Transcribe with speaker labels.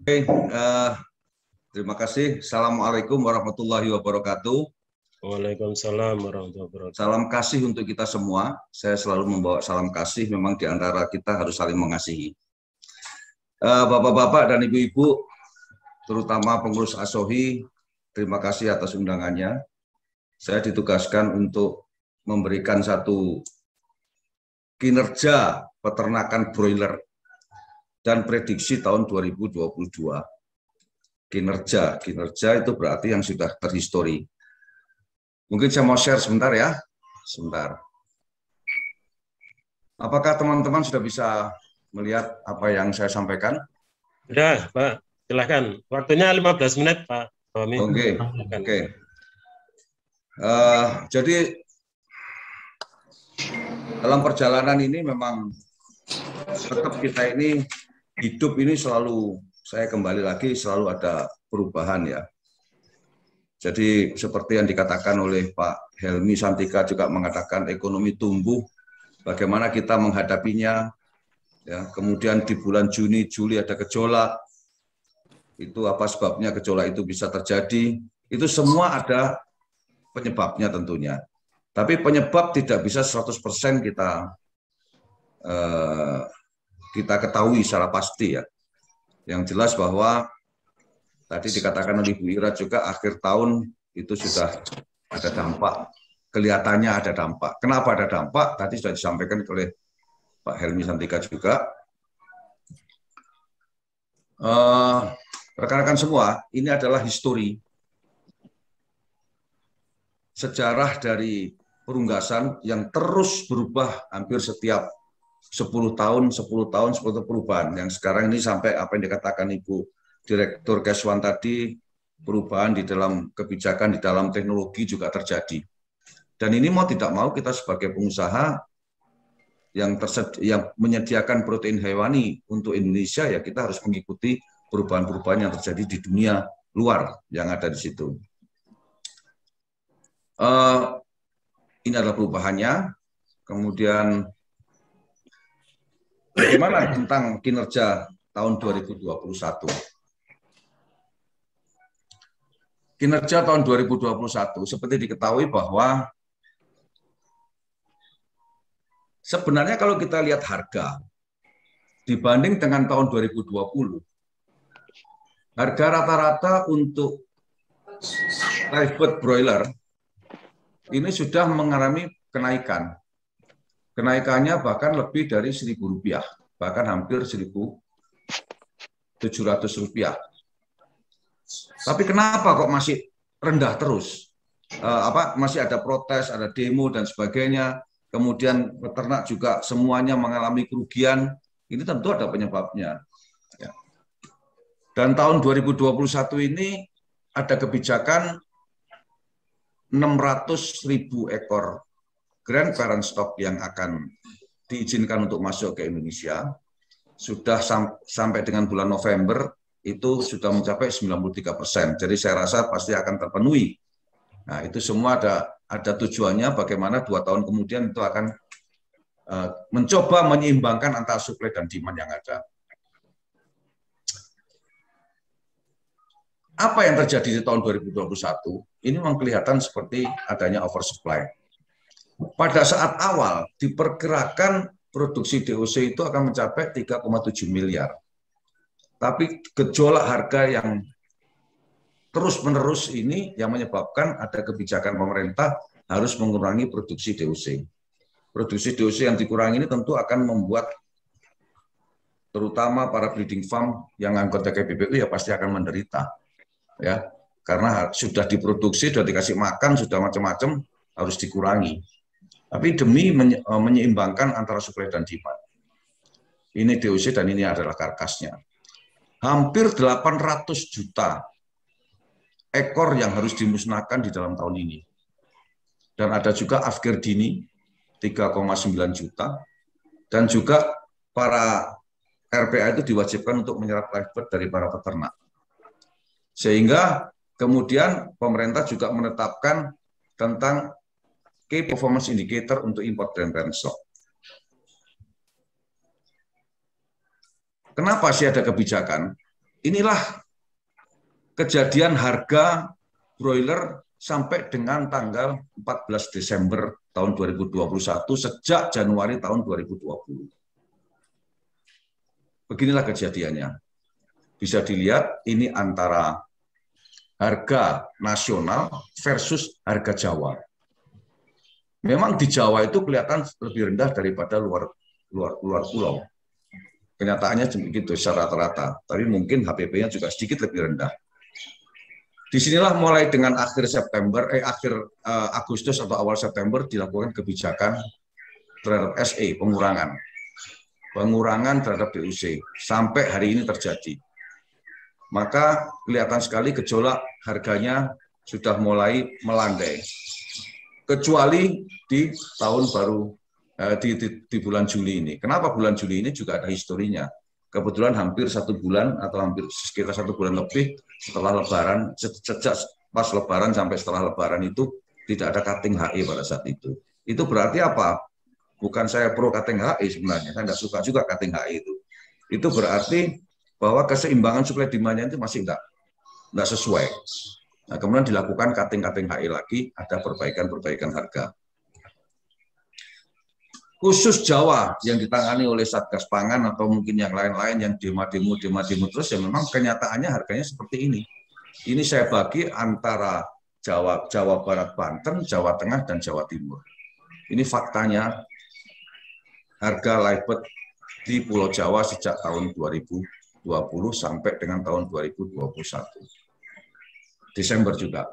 Speaker 1: Oke, terima kasih. Assalamualaikum warahmatullahi wabarakatuh.
Speaker 2: Waalaikumsalam warahmatullahi wabarakatuh.
Speaker 1: Salam kasih untuk kita semua. Saya selalu membawa salam kasih. Memang di antara kita harus saling mengasihi. Bapak-bapak dan ibu-ibu, terutama pengurus ASOHI, terima kasih atas undangannya. Saya ditugaskan untuk memberikan satu kinerja peternakan broiler dan prediksi tahun 2022. Kinerja itu berarti yang sudah terhistori. Mungkin saya mau share sebentar ya. Sebentar. Apakah teman-teman sudah bisa melihat apa yang saya sampaikan?
Speaker 2: Sudah, Pak. Silakan. Waktunya 15 menit, Pak.
Speaker 1: Oke. Jadi dalam perjalanan ini memang tetap kita ini hidup ini selalu, saya kembali lagi, selalu ada perubahan ya. Jadi seperti yang dikatakan oleh Pak Helmi Santika juga mengatakan ekonomi tumbuh, bagaimana kita menghadapinya. Ya, kemudian di bulan Juni, Juli ada gejolak. Itu apa sebabnya gejolak itu bisa terjadi? Itu semua ada penyebabnya tentunya. Tapi penyebab tidak bisa 100% kita ketahui secara pasti ya. Yang jelas bahwa tadi dikatakan oleh Bu Ira juga akhir tahun itu sudah ada dampak. Kelihatannya ada dampak. Kenapa ada dampak? Tadi sudah disampaikan oleh Pak Helmi Santika juga. Rekan-rekan semua, ini adalah histori. Sejarah dari perunggasan yang terus berubah hampir setiap 10 tahun perubahan. Yang sekarang ini sampai apa yang dikatakan Ibu Direktur Keswan tadi, perubahan di dalam kebijakan, di dalam teknologi juga terjadi. Dan ini mau tidak mau kita sebagai pengusaha yang menyediakan protein hewani untuk Indonesia, ya kita harus mengikuti perubahan-perubahan yang terjadi di dunia luar yang ada di situ. Ini adalah perubahannya. Kemudian bagaimana tentang kinerja tahun 2021? Kinerja tahun 2021 seperti diketahui bahwa sebenarnya kalau kita lihat harga dibanding dengan tahun 2020, harga rata-rata untuk live bird broiler ini sudah mengalami kenaikan. Kenaikannya bahkan lebih dari Rp1.000, bahkan hampir Rp1.700. Tapi kenapa kok masih rendah terus? Masih ada protes, ada demo dan sebagainya. Kemudian peternak juga semuanya mengalami kerugian. Ini tentu ada penyebabnya. Dan tahun 2021 ini ada kebijakan 600.000 ekor Grand Parent Stock yang akan diizinkan untuk masuk ke Indonesia. Sudah sampai dengan bulan November itu sudah mencapai 93%. Jadi saya rasa pasti akan terpenuhi. Nah, itu semua ada tujuannya bagaimana 2 tahun kemudian itu akan mencoba menyeimbangkan antara supply dan demand yang ada. Apa yang terjadi di tahun 2021? Ini memang kelihatan seperti adanya oversupply. Pada saat awal diperkirakan produksi DOC itu akan mencapai 3,7 miliar. Tapi gejolak harga yang terus-menerus ini yang menyebabkan ada kebijakan pemerintah harus mengurangi produksi DOC. Produksi DOC yang dikurangi ini tentu akan membuat terutama para breeding farm yang anggota KBBU ya pasti akan menderita. Ya, karena sudah diproduksi, sudah dikasih makan, sudah macam-macam harus dikurangi. Tapi demi menyeimbangkan antara supply dan demand. Ini DOC dan ini adalah karkasnya. Hampir 800 juta ekor yang harus dimusnahkan di dalam tahun ini. Dan ada juga afkir dini 3,9 juta. Dan juga para RPA itu diwajibkan untuk menyerap live bird dari para peternak. Sehingga Kemudian pemerintah juga menetapkan tentang Key Performance Indicator untuk import dan stock. Kenapa sih ada kebijakan? Inilah kejadian harga broiler sampai dengan tanggal 14 Desember tahun 2021 sejak Januari tahun 2020. Beginilah kejadiannya. Bisa dilihat ini antara harga nasional versus harga Jawa. Memang di Jawa itu kelihatan lebih rendah daripada luar pulau. Kenyataannya begitu secara rata-rata, tapi mungkin HPP-nya juga sedikit lebih rendah. Disinilah mulai dengan akhir Agustus atau awal September dilakukan kebijakan terhadap SE, pengurangan terhadap DUC sampai hari ini terjadi. Maka kelihatan sekali gejolak harganya sudah mulai melandai. Kecuali di tahun baru di bulan Juli ini. Kenapa bulan Juli ini juga ada historinya? Kebetulan hampir 1 bulan atau hampir sekitar 1 bulan lebih setelah Lebaran, sejak pas Lebaran sampai setelah Lebaran itu tidak ada cutting HE pada saat itu. Itu berarti apa? Bukan saya pro cutting HE sebenarnya, saya tidak suka juga cutting HE itu. Itu berarti bahwa keseimbangan supply demand-nya itu masih tidak sesuai. Nah, kemudian dilakukan cutting HE lagi, ada perbaikan harga. Khusus Jawa yang ditangani oleh Satgas Pangan atau mungkin yang lain-lain yang demo terus, ya memang kenyataannya harganya seperti ini. Ini saya bagi antara Jawa Barat Banten, Jawa Tengah, dan Jawa Timur. Ini faktanya harga live bird di Pulau Jawa sejak tahun 2020 sampai dengan tahun 2021. Desember juga.